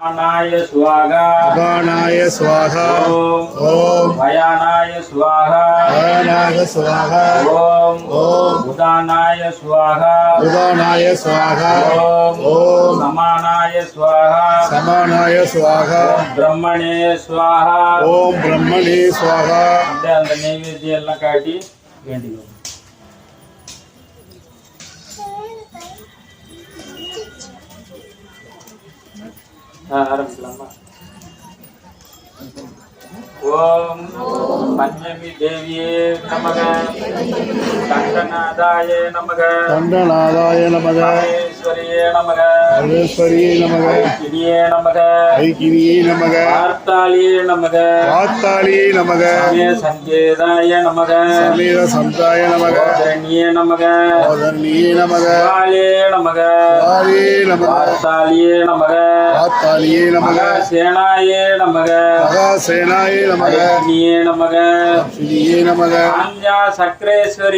अपानाय स्वाहा अपानाय स्वाहा ओम भयानाय स्वाहा भयानाय स्वाहा ओम ओम उदानाय स्वाहा उदानाय स्वाहा ओम समानाय स्वाहा समानाय स्वाहा ब्रह्मणे स्वाहा ओम ब्रह्मणे स्वाहा அந்த நைவேத்தியம் எல்லாம் காட்டி வேண்டிக்கோ. ஆரம்பிக்கலாமா? ஓம் பஞ்சமி தேவியே நமக கண்டநாதாய நமக கண்டநாதாய நமக மகேஸ்வரியே நமக மகேஸ்வரியே நமக ஐக்கிரியே நமக ஐக்கிரியே நமக பார்த்தாளியே நமக பார்த்தாளியே நமக சமய சங்கேதாய நமக சமீர சந்தாய நமக ஓதரணியே நமக ஓதரணியே நமக காலே நமக காலே நமக பார்த்தாளியே நமக பார்த்தாளியே நமக சேனாயே நமக மகாசேனாய நமக ஐக்கிரியே நமக ஸ்ரீயே நமக ஆஞ்சா சக்கரேஸ்வரி